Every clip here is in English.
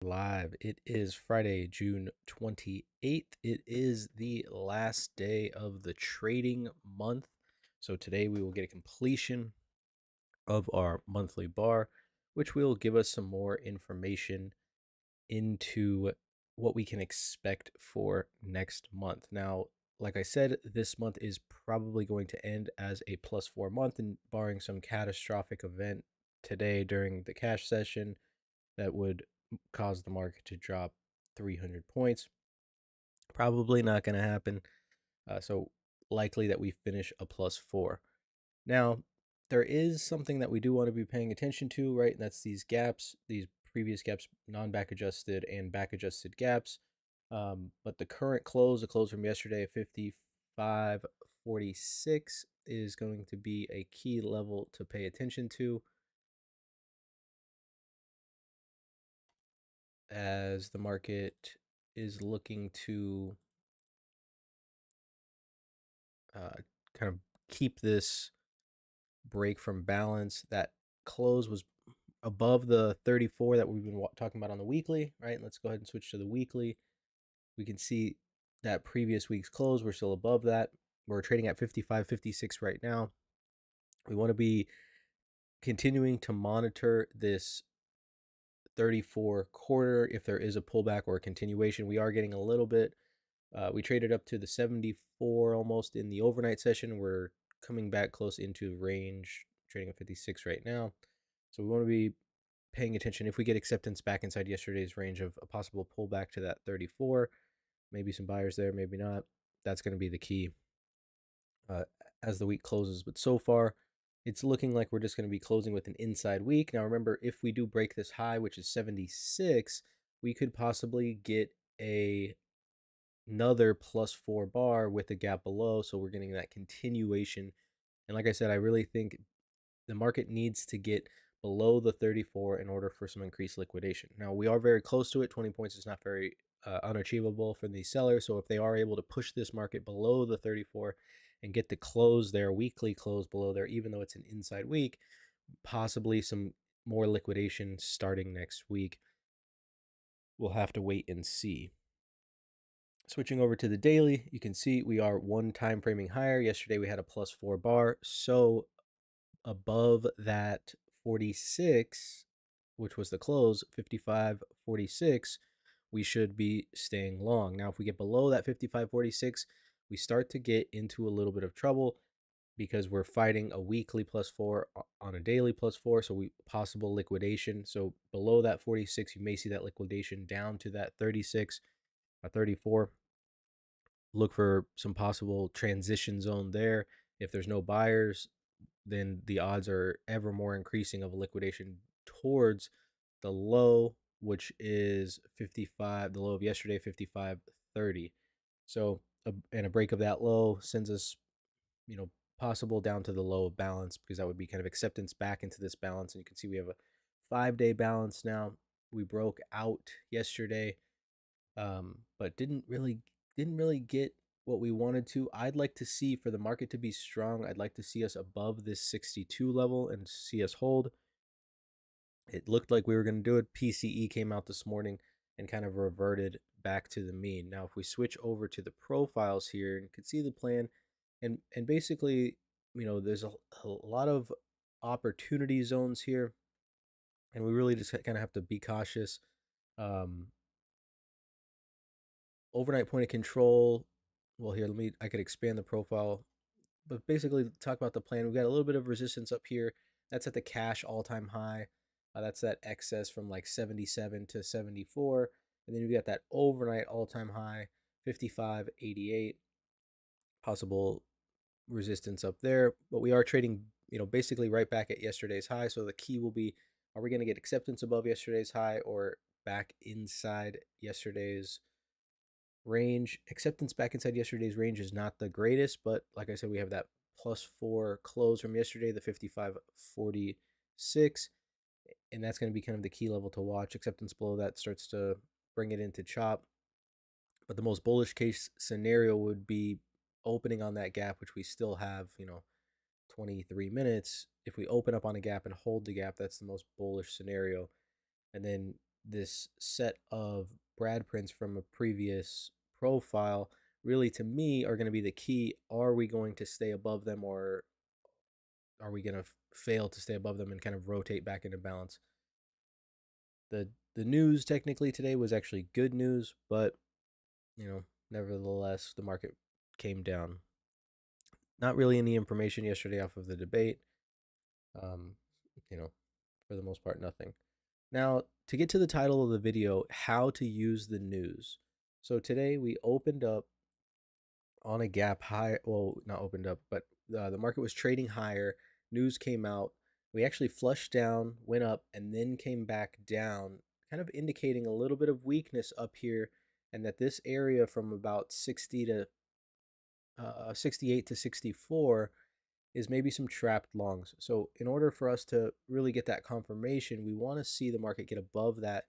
Live. It is Friday, June 28th. It is the last day of the trading month. So today we will get a completion of our monthly bar, which will give us some more information into what we can expect for next month. Now, like I said, this month is probably going to end as a +4 month, and barring some catastrophic event today during the cash session that would cause the market to drop 300 points. Probably not going to happen. So likely that we finish a +4. Now, there is something that we do want to be paying attention to, right? And that's these gaps, these previous gaps, non-back adjusted and back adjusted gaps. But the current close, the close from yesterday at 55.46 is going to be a key level to pay attention to, as the market is looking to kind of keep this break from balance. That close was above the 34 that we've been talking about on the weekly, right? Let's go ahead and switch to the weekly. We can see that previous week's close, we're still above that. We're trading at 55.56 right now. We want to be continuing to monitor this 34 quarter if there is a pullback or a continuation. We are getting a little bit. We traded up to the 74 almost in the overnight session. We're coming back close into range, trading at 56 right now. So we want to be paying attention. If we get acceptance back inside yesterday's range of a possible pullback to that 34, maybe some buyers there, maybe not. That's going to be the key uh, as the week closes. But so far, it's looking like we're just going to be closing with an inside week. Now, remember, if we do break this high, which is 76, we could possibly get another +4 bar with a gap below. So we're getting that continuation. And like I said, I really think the market needs to get below the 34 in order for some increased liquidation. Now, we are very close to it. 20 points is not very unachievable for these sellers. So if they are able to push this market below the 34 and get the close there, weekly close below there, even though it's an inside week, possibly some more liquidation starting next week. We'll have to wait and see. Switching over to the daily, you can see we are one time framing higher. Yesterday we had a +4 bar. So above that 46, which was the close, 55.46, we should be staying long. Now, if we get below that 55.46, we start to get into a little bit of trouble because we're fighting a weekly +4 on a daily +4, so possible liquidation. So below that 46, you may see that liquidation down to that 36 or 34. Look for some possible transition zone there. If there's no buyers, then the odds are ever more increasing of a liquidation towards the low, which is 55, the low of yesterday, 55.30. So, and a break of that low sends us, possible down to the low of balance, because that would be kind of acceptance back into this balance. And you can see we have a 5-day balance now. We broke out yesterday, but didn't really get what we wanted to. I'd like to see, for the market to be strong, I'd like to see us above this 62 level and see us hold. It looked like we were going to do it. PCE came out this morning and kind of reverted back to the mean. Now, if we switch over to the profiles here, and you can see the plan, and basically, there's a lot of opportunity zones here, and we really just kind of have to be cautious. Um, Overnight point of control. Well, here, I could expand the profile, but basically talk about the plan. We've got a little bit of resistance up here. That's at the cash all-time high. That's that excess from like 77 to 74. And then you've got that overnight all-time high, 55.88. Possible resistance up there. But we are trading, basically right back at yesterday's high. So the key will be, are we going to get acceptance above yesterday's high or back inside yesterday's range? Acceptance back inside yesterday's range is not the greatest, but like I said, we have that +4 close from yesterday, the 55.46, and that's going to be kind of the key level to watch. Acceptance below that starts to bring it into chop, but the most bullish case scenario would be opening on that gap, which we still have 23 minutes. If we open up on a gap and hold the gap, that's the most bullish scenario. And then this set of Brad prints from a previous profile really, to me, are going to be the key. Are we going to stay above them, or are we going to fail to stay above them and kind of rotate back into balance? The news technically today was actually good news, but nevertheless, the market came down. Not really any information yesterday off of the debate. Um, you know, for the most part, nothing. Now, to get to the title of the video, how to use the news. So today we opened up on a gap high. Well, not opened up, but the market was trading higher. News came out. We actually flushed down, went up, and then came back down, kind of indicating a little bit of weakness up here, and that this area from about 68 to 64 is maybe some trapped longs. So in order for us to really get that confirmation, we want to see the market get above that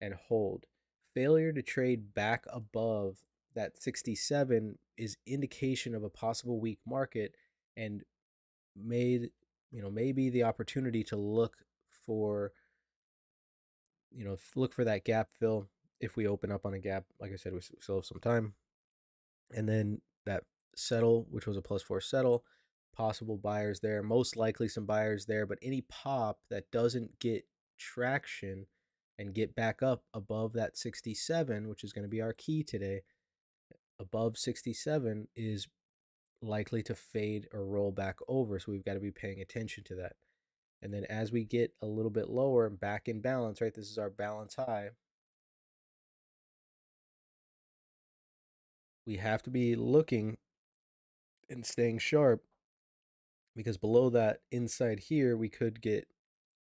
and hold. Failure to trade back above that 67 is indication of a possible weak market, and made maybe the opportunity to for look for that gap fill. If we open up on a gap, like I said, we still have some time. And then that settle, which was a +4 settle, possible buyers there, most likely some buyers there, but any pop that doesn't get traction and get back up above that 67, which is going to be our key today, above 67 is likely to fade or roll back over. So we've got to be paying attention to that. And then as we get a little bit lower and back in balance, right? This is our balance high. We have to be looking and staying sharp, because below that, inside here, we could get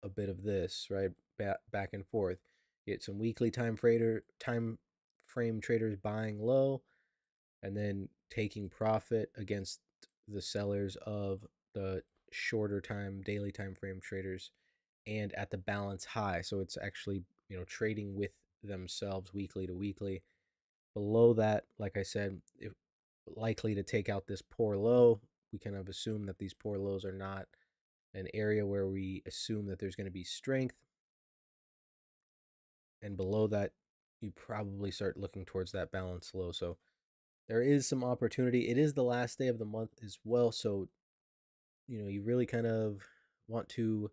a bit of this, right? Back and forth. Get some weekly time frame traders buying low and then taking profit against the sellers of the shorter time daily time frame traders, and at the balance high. So it's actually, trading with themselves weekly to weekly. Below that, like I said, if likely to take out this poor low. We kind of assume that these poor lows are not an area where we assume that there's going to be strength. And below that, you probably start looking towards that balance low. So there is some opportunity. It is the last day of the month as well. So, you really kind of want to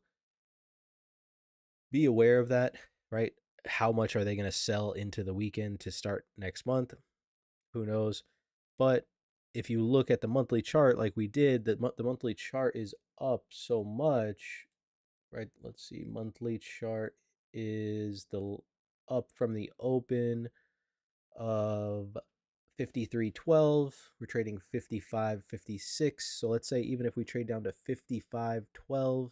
be aware of that, right? How much are they going to sell into the weekend to start next month? Who knows? But if you look at the monthly chart like we did, the monthly chart is up so much, right? Let's see. Monthly chart is the up from the open of 53.12. We're trading 55.56. So let's say even if we trade down to 55.12,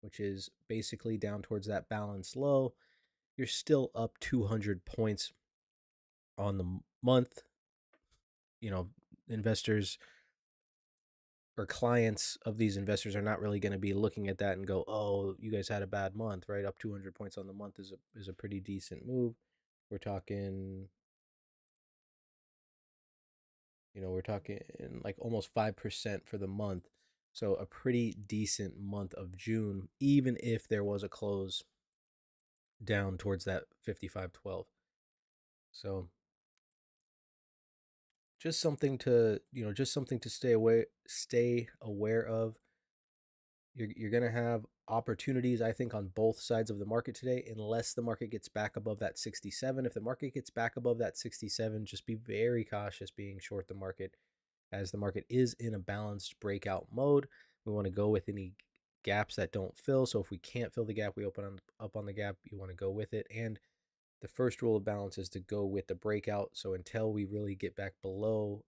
which is basically down towards that balance low, you're still up 200 points on the month. Investors or clients of these investors are not really going to be looking at that and go, "Oh, you guys had a bad month," right? Up 200 points on the month is a pretty decent move. We're talking, we're talking like almost 5% for the month. So a pretty decent month of June, even if there was a close down towards that 55.12. So just something to, stay aware of. You're going to have opportunities, I think, on both sides of the market today, unless the market gets back above that 67. If the market gets back above that 67, just be very cautious being short the market, as the market is in a balanced breakout mode. We want to go with any gaps that don't fill. So if we can't fill the gap, we up on the gap, you want to go with it. And the first rule of balance is to go with the breakout. So until we really get back below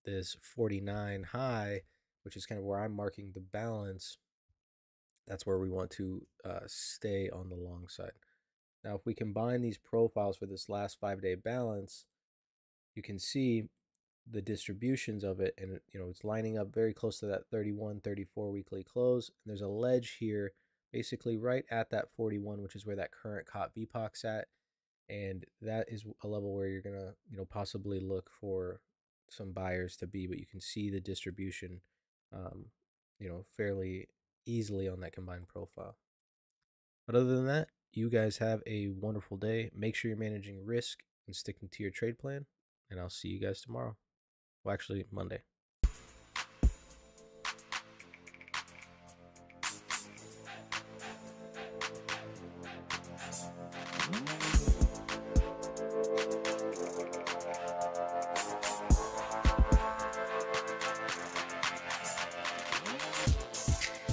this 49 high, which is kind of where I'm marking the balance, that's where we want to stay on the long side. Now, if we combine these profiles for this last 5-day balance, you can see the distributions of it, and it's lining up very close to that 31, 34 weekly close. And there's a ledge here, basically right at that 41, which is where that current COT VPOC's at, and that is a level where you're gonna possibly look for some buyers to be. But you can see the distribution, fairly easily on that combined profile. But other than that, You guys have a wonderful day. Make sure you're managing risk and sticking to your trade plan. And I'll see you guys tomorrow. Well, actually, Monday.